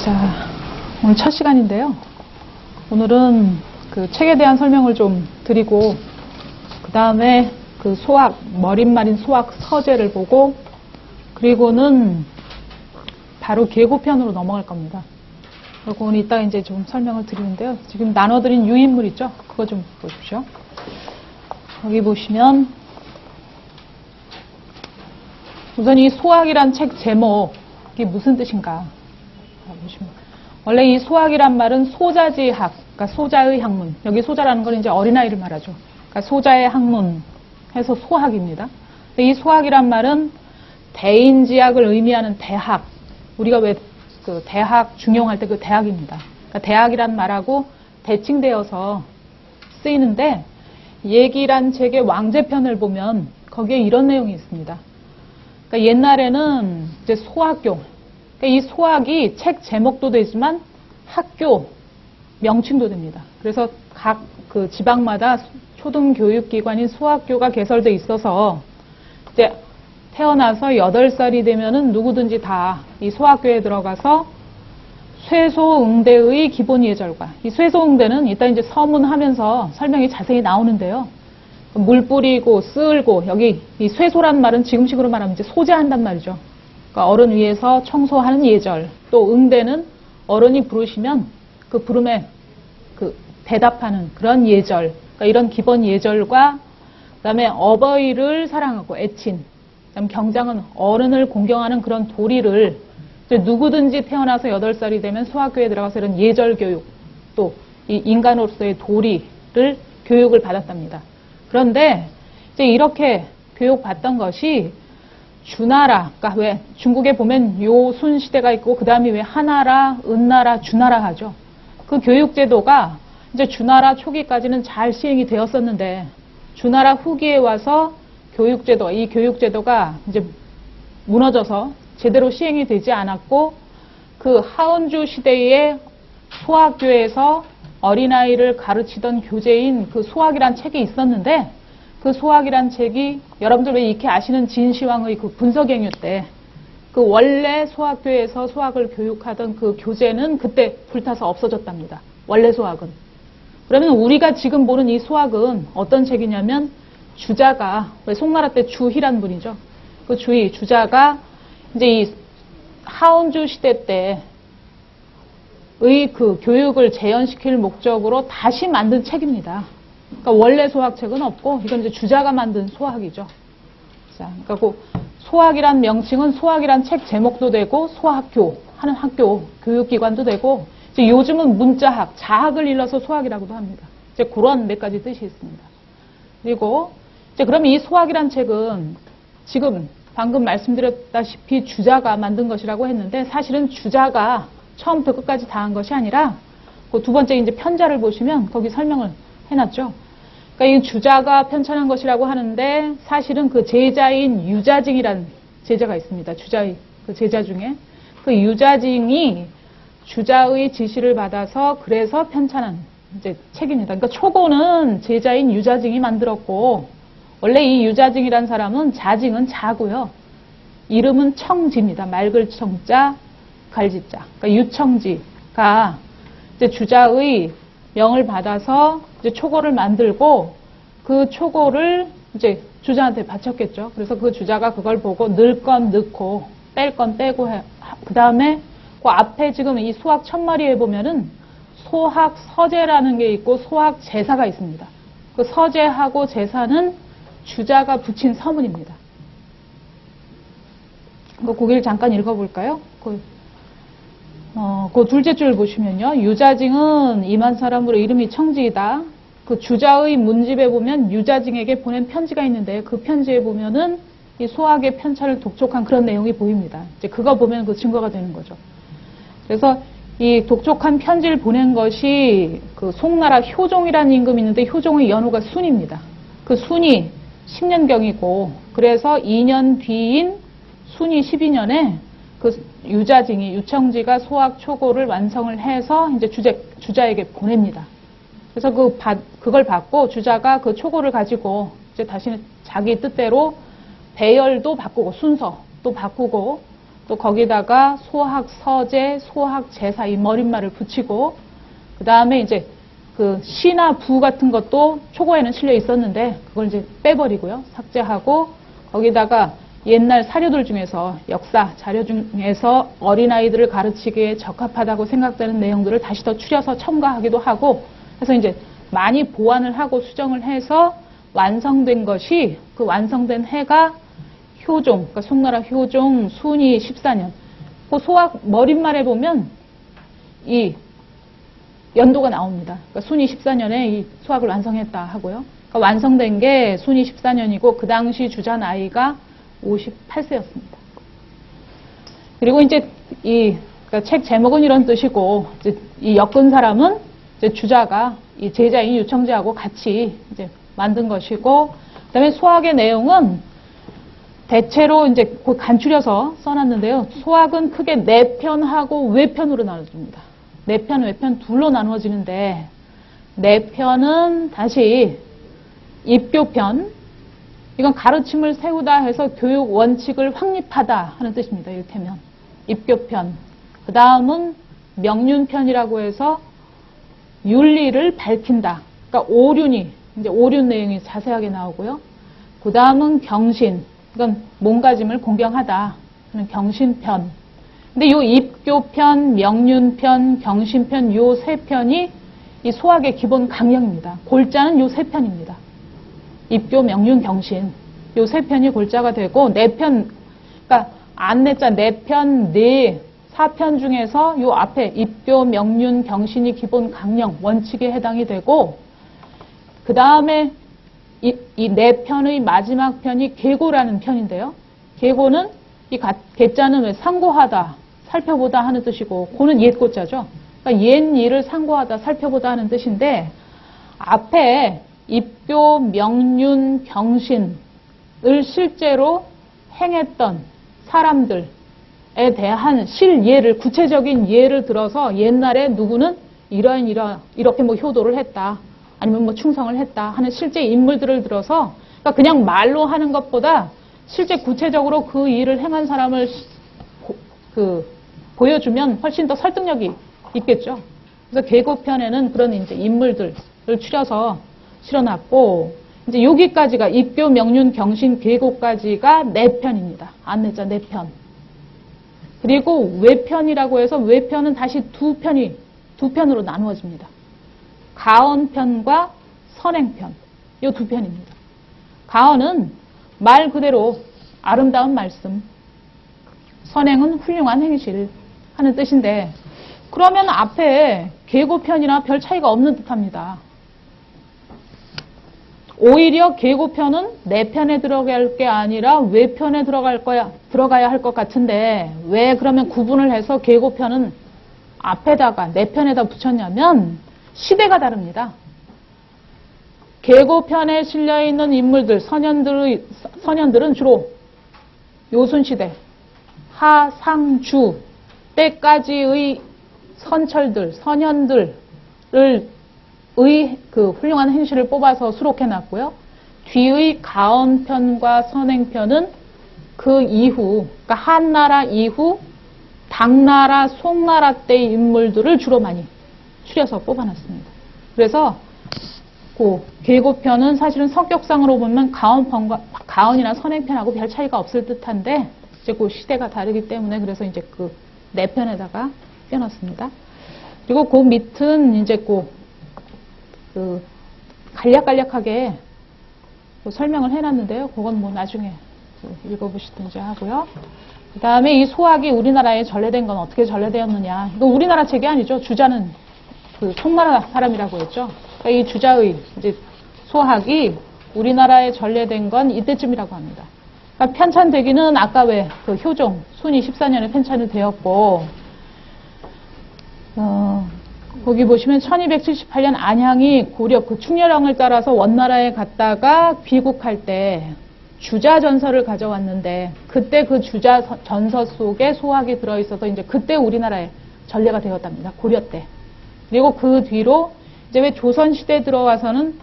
자, 오늘 첫 시간인데요. 오늘은 그 책에 대한 설명을 좀 드리고, 그 다음에 그 소학, 머릿말인 소학 서재를 보고, 그리고는 바로 계고편으로 넘어갈 겁니다. 그리고 이따가 이제 좀 설명을 드리는데요. 지금 나눠드린 유인물 있죠? 그거 좀 보십시오. 여기 보시면, 우선 이 소학이란 책 제목이 무슨 뜻인가? 보시면. 원래 이 소학이란 말은 소자지학, 그러니까 소자의 학문. 여기 소자라는 건 이제 어린아이를 말하죠. 그러니까 소자의 학문 해서 소학입니다. 근데 이 소학이란 말은 대인지학을 의미하는 대학. 우리가 왜 그 대학 중용할 때 그 대학입니다. 그러니까 대학이란 말하고 대칭되어서 쓰이는데, 얘기란 책의 왕제편을 보면 거기에 이런 내용이 있습니다. 그러니까 옛날에는 이제 소학교, 그러니까 이 소학이 책 제목도 되지만 학교 명칭도 됩니다. 그래서 각 그 지방마다 초등교육기관인 소학교가 개설돼 있어서 이제 태어나서 8살이 되면은 누구든지 다 이 소학교에 들어가서 쇠소응대의 기본 예절과, 이 쇠소응대는 이따 이제 서문하면서 설명이 자세히 나오는데요. 물 뿌리고 쓸고, 여기 이 쇠소란 말은 지금식으로 말하면 이제 소재한단 말이죠. 그러니까 어른 위에서 청소하는 예절, 또 응대는 어른이 부르시면 그 부름에 그 대답하는 그런 예절, 그러니까 이런 기본 예절과, 그다음에 어버이를 사랑하고 애친, 그다음 경장은 어른을 공경하는 그런 도리를, 이제 누구든지 태어나서 8살이 되면 소학교에 들어가서 이런 예절 교육, 또 이 인간으로서의 도리를 교육을 받았답니다. 그런데 이제 이렇게 교육받던 것이 주나라, 그러니까 왜 중국에 보면 요순 시대가 있고 그 다음에 왜 하나라, 은나라, 주나라 하죠. 그 교육제도가 이제 주나라 초기까지는 잘 시행이 되었었는데, 주나라 후기에 와서 교육제도, 이 교육제도가 이제 무너져서 제대로 시행이 되지 않았고, 그 하은주 시대의 소학교에서 어린아이를 가르치던 교재인 그 소학이란 책이 있었는데, 그 소학이란 책이 여러분들 왜 익히 아시는 진시황의 그 분서경유 때 그 원래 소학교에서 소학을 교육하던 그 교재는 그때 불타서 없어졌답니다. 원래 소학은. 그러면 우리가 지금 보는 이 소학은 어떤 책이냐면, 주자가, 왜 송나라 때 주희란 분이죠. 그 주자가 이제 이 하은주 시대 때의 그 교육을 재현시킬 목적으로 다시 만든 책입니다. 그러니까 원래 소학책은 없고, 이건 이제 주자가 만든 소학이죠. 자, 그러니까 그 소학이란 명칭은 소학이란 책 제목도 되고, 소학교 하는 학교, 교육기관도 되고, 이제 요즘은 문자학, 자학을 일러서 소학이라고도 합니다. 이제 그런 몇 가지 뜻이 있습니다. 그리고 이제 그럼 이 소학이란 책은 지금 방금 말씀드렸다시피 주자가 만든 것이라고 했는데, 사실은 주자가 처음부터 끝까지 다 한 것이 아니라, 그 두 번째 이제 편자를 보시면 거기 설명을 해놨죠. 그러니까 이 주자가 편찬한 것이라고 하는데, 사실은 그 제자인 유자징이라는 제자가 있습니다. 주자의 그 제자 중에 그 유자징이 주자의 지시를 받아서 그래서 편찬한 이제 책입니다. 그러니까 초고는 제자인 유자징이 만들었고, 원래 이 유자징이라는 사람은 자징은 자고요. 이름은 청지입니다. 맑을 청자, 갈지자. 그러니까 유청지가 이제 주자의 명을 받아서 이제 초고를 만들고, 그 초고를 이제 주자한테 바쳤겠죠. 그래서 그 주자가 그걸 보고 넣을 건 넣고 뺄 건 빼고 그 다음에 그 앞에 지금 이 소학 첫마리에 보면은 소학 서제라는 게 있고 소학 제사가 있습니다. 그 서제하고 제사는 주자가 붙인 서문입니다. 거기를 잠깐 읽어볼까요? 그 둘째 줄 보시면요. 유자징은 임한 사람으로 이름이 청지이다. 그 주자의 문집에 보면 유자징에게 보낸 편지가 있는데, 그 편지에 보면은 이 소학의 편찬을 독촉한 그런 내용이 보입니다. 이제 그거 보면 그 증거가 되는 거죠. 그래서 이 독촉한 편지를 보낸 것이 그 송나라 효종이라는 임금이 있는데, 효종의 연호가 순입니다. 그 순이 10년경이고, 그래서 2년 뒤인 순이 12년에 그 유자징이, 유청지가 소학 초고를 완성을 해서 이제 주자에게 보냅니다. 그래서 그걸 받고 주자가 그 초고를 가지고 이제 다시는 자기 뜻대로 배열도 바꾸고 순서도 바꾸고 또 거기다가 소학 서제, 소학 제사 이 머릿말을 붙이고 그 다음에 이제 그 시나 부 같은 것도 초고에는 실려 있었는데 그걸 이제 빼버리고요. 삭제하고 거기다가 옛날 사료들 중에서 역사 자료 중에서 어린아이들을 가르치기에 적합하다고 생각되는 내용들을 다시 더 추려서 첨가하기도 하고 해서 이제 많이 보완을 하고 수정을 해서 완성된 것이 그 완성된 해가 효종, 그러니까 송나라 효종 순이 14년. 그 소학 머릿말에 보면 이 연도가 나옵니다. 그러니까 순이 14년에 이 소학을 완성했다 하고요. 그러니까 완성된 게 순이 14년이고 그 당시 주자 나이가 58세였습니다. 그리고 이제 그러니까 책 제목은 이런 뜻이고 이제 이 엮은 사람은 이제 주자가 이 제자인 유청재하고 같이 이제 만든 것이고 그다음에 소학의 내용은 대체로 이제 간추려서 써놨는데요. 소학은 크게 내편하고 외편으로 나눠집니다. 내편, 외편 둘로 나누어지는데 내편은 다시 입교편, 이건 가르침을 세우다 해서 교육 원칙을 확립하다 하는 뜻입니다. 이를테면 입교편. 그 다음은 명륜편이라고 해서 윤리를 밝힌다. 그러니까 오륜이 이제 오륜 내용이 자세하게 나오고요. 그 다음은 경신. 이건 몸가짐을 공경하다 하는 경신편. 근데 요 입교편, 명륜편, 경신편 요 세 편이 이 소학의 기본 강령입니다. 골자는 요 세 편입니다. 입교, 명륜, 경신 요 세 편이 골자가 되고 네 편, 그러니까 안내자 네 편, 네 4편 중에서 요 앞에 입교, 명륜, 경신이 기본 강령, 원칙에 해당이 되고 그 다음에 이 네 편의 마지막 편이 계고라는 편인데요. 계고는 이 계자는 왜 상고하다, 살펴보다 하는 뜻이고 고는 옛고자죠. 그러니까 옛 일을 상고하다, 살펴보다 하는 뜻인데 앞에 입교, 명륜, 경신을 실제로 행했던 사람들에 대한 실예를 구체적인 예를 들어서 옛날에 누구는 이렇게 뭐 효도를 했다. 아니면 뭐 충성을 했다 하는 실제 인물들을 들어서 그러니까 그냥 말로 하는 것보다 실제 구체적으로 그 일을 행한 사람을 보여주면 훨씬 더 설득력이 있겠죠. 그래서 계고편에는 그런 이제 인물들을 추려서 실어놨고 이제 여기까지가 입교, 명륜, 경신, 계고까지가 네 편입니다. 안내자 네 편. 그리고 외편이라고 해서 외편은 다시 두 편으로 나누어집니다. 가언편과 선행편, 이 두 편입니다. 가언은 말 그대로 아름다운 말씀, 선행은 훌륭한 행실 하는 뜻인데 그러면 앞에 계고편이나 별 차이가 없는 듯합니다. 오히려 계고편은 내 편에 들어갈 게 아니라 외편에 들어가야 할 것 같은데 왜 그러면 구분을 해서 계고편은 앞에다가 내 편에다 붙였냐면 시대가 다릅니다. 계고편에 실려있는 인물들, 선현들은 주로 요순시대, 하, 상, 주 때까지의 선철들, 선현들을 그 훌륭한 행실을 뽑아서 수록해놨고요. 뒤의 가언편과 선행편은 그 이후, 그러니까 한나라 이후 당나라, 송나라 때의 인물들을 주로 많이 추려서 뽑아놨습니다. 그래서 그 계고편은 사실은 성격상으로 보면 가언이나 선행편하고 별 차이가 없을 듯한데 이제 그 시대가 다르기 때문에 그래서 이제 그 네 편에다가 떼놨습니다. 그리고 그 밑은 이제 그 간략간략하게 설명을 해놨는데요. 그건 뭐 나중에 읽어보시든지 하고요. 그 다음에 이 소학이 우리나라에 전래된 건 어떻게 전래되었느냐. 이거 우리나라 책이 아니죠. 주자는 그 송나라 사람이라고 했죠. 그러니까 이 주자의 이제 소학이 우리나라에 전래된 건 이때쯤이라고 합니다. 그러니까 편찬되기는 아까 왜 그 효종 순이 14년에 편찬이 되었고 거기 보시면 1278년 안향이 고려 그 충렬왕을 따라서 원나라에 갔다가 귀국할 때 주자 전서를 가져왔는데 그때 그 주자 전서 속에 소학이 들어있어서 이제 그때 우리나라에 전래가 되었답니다. 고려 때. 그리고 그 뒤로 이제 왜 조선시대 들어와서는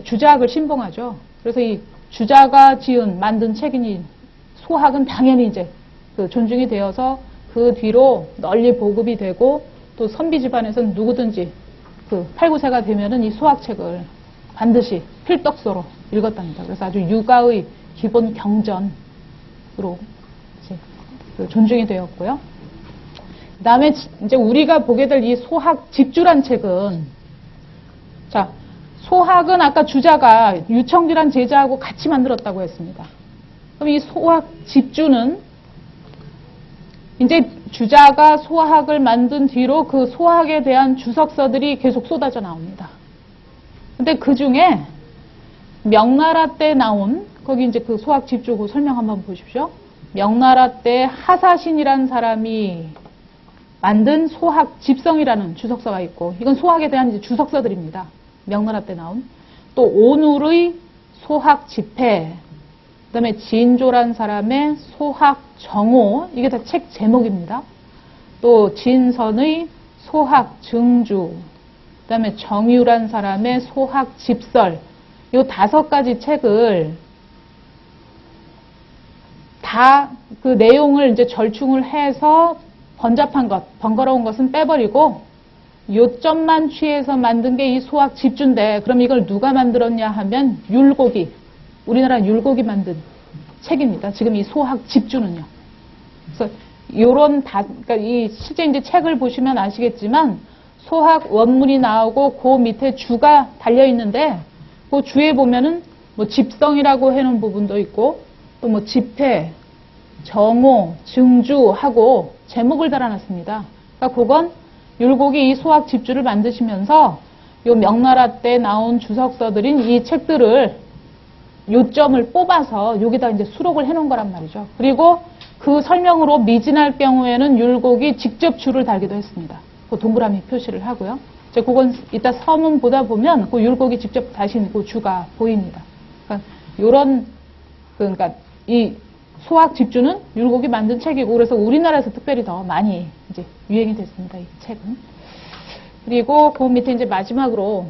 주자학을 신봉하죠. 그래서 이 주자가 만든 책이니 소학은 당연히 이제 그 존중이 되어서 그 뒤로 널리 보급이 되고 또 선비 집안에서는 누구든지 그 8, 9세가 되면은 이 수학책을 반드시 필독서로 읽었답니다. 그래서 아주 육아의 기본 경전으로 이제 그 존중이 되었고요. 그 다음에 이제 우리가 보게 될 이 소학 집주란 책은, 자, 소학은 아까 주자가 유청기란 제자하고 같이 만들었다고 했습니다. 그럼 이 소학 집주는 이제 주자가 소학을 만든 뒤로 그 소학에 대한 주석서들이 계속 쏟아져 나옵니다. 근데 그 중에 명나라 때 나온, 거기 이제 그 소학 집주 설명 한번 보십시오. 명나라 때 하사신이라는 사람이 만든 소학 집성이라는 주석서가 있고, 이건 소학에 대한 이제 주석서들입니다. 명나라 때 나온. 또 온울의 소학 집회, 그 다음에 진조란 사람의 소학 정오, 이게 다 책 제목입니다. 또 진선의 소학 증주, 그 다음에 정유란 사람의 소학 집설, 이 5가지 책을 다 그 내용을 이제 절충을 해서 번잡한 것, 번거로운 것은 빼버리고 요점만 취해서 만든 게 이 소학 집주인데, 그럼 이걸 누가 만들었냐 하면 율곡이, 우리나라 율곡이 만든 책입니다. 지금 이 소학 집주는요. 그래서 요런 그러니까 이 실제 이제 책을 보시면 아시겠지만 소학 원문이 나오고 그 밑에 주가 달려 있는데, 그 주에 보면은 뭐 집성이라고 해놓은 부분도 있고 또 뭐 집회, 정오, 증주하고 제목을 달아놨습니다. 그러니까 그건 율곡이 이 소학 집주를 만드시면서 요 명나라 때 나온 주석서들인 이 책들을 요점을 뽑아서 여기다 이제 수록을 해놓은 거란 말이죠. 그리고 그 설명으로 미진할 경우에는 율곡이 직접 주를 달기도 했습니다. 그 동그라미 표시를 하고요. 이제 그건 이따 서문 보다 보면 그 율곡이 직접 다신 그 주가 보입니다. 그러니까 요런, 그러니까 이 소학 집주는 율곡이 만든 책이고, 그래서 우리나라에서 특별히 더 많이 이제 유행이 됐습니다. 이 책은. 그리고 그 밑에 이제 마지막으로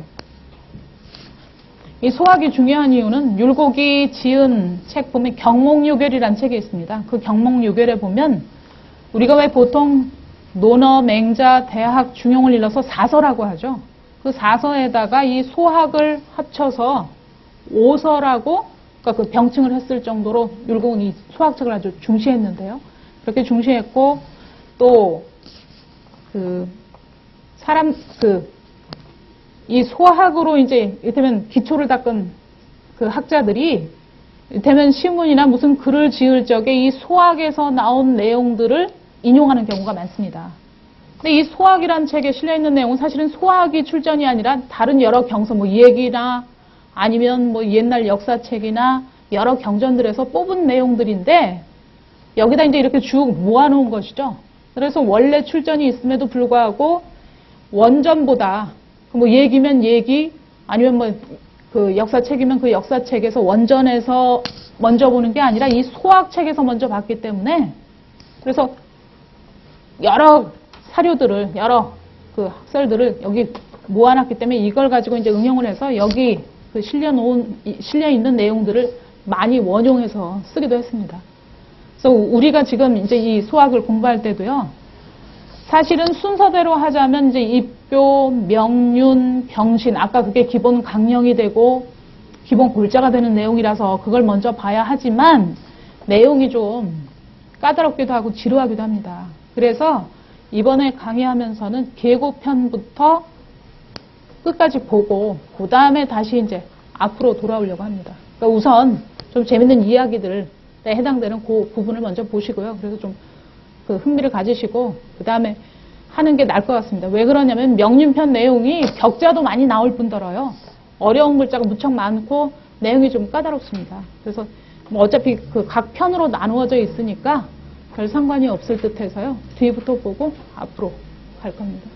이 소학이 중요한 이유는 율곡이 지은 책 보면 경몽유결이라는 책이 있습니다. 그 경몽유결에 보면 우리가 왜 보통 논어, 맹자, 대학, 중용을 일러서 사서라고 하죠. 그 사서에다가 이 소학을 합쳐서 오서라고, 그러니까 그 병칭을 했을 정도로 율곡은 이 소학책을 아주 중시했는데요. 그렇게 중시했고, 또 이 소학으로 이제 이를테면 기초를 닦은 그 학자들이 이를테면 신문이나 무슨 글을 지을 적에 이 소학에서 나온 내용들을 인용하는 경우가 많습니다. 근데 이 소학이라는 책에 실려있는 내용은 사실은 소학이 출전이 아니라 다른 여러 경서, 뭐 얘기나 아니면 뭐 옛날 역사책이나 여러 경전들에서 뽑은 내용들인데 여기다 이제 이렇게 쭉 모아놓은 것이죠. 그래서 원래 출전이 있음에도 불구하고 원전보다 뭐 얘기면 얘기, 아니면 뭐 그 역사책이면 그 역사책에서 원전에서 먼저 보는 게 아니라 이 소학책에서 먼저 봤기 때문에, 그래서 여러 사료들을, 여러 그 학설들을 여기 모아놨기 때문에 이걸 가지고 이제 응용을 해서 여기 그 실려 있는 내용들을 많이 원용해서 쓰기도 했습니다. 그래서 우리가 지금 이제 이 소학을 공부할 때도요, 사실은 순서대로 하자면 이제 입교, 명륜, 병신, 아까 그게 기본 강령이 되고 기본 골자가 되는 내용이라서 그걸 먼저 봐야 하지만 내용이 좀 까다롭기도 하고 지루하기도 합니다. 그래서 이번에 강의하면서는 계고편부터 끝까지 보고 그 다음에 다시 이제 앞으로 돌아오려고 합니다. 그러니까 우선 좀 재밌는 이야기들에 해당되는 그 부분을 먼저 보시고요. 그래서 좀 그 흥미를 가지시고 그 다음에 하는 게 나을 것 같습니다. 왜 그러냐면 명륜편 내용이 격자도 많이 나올 뿐더러요, 어려운 글자가 무척 많고 내용이 좀 까다롭습니다. 그래서 뭐 어차피 그 각 편으로 나누어져 있으니까 별 상관이 없을 듯 해서요, 뒤부터 보고 앞으로 갈 겁니다.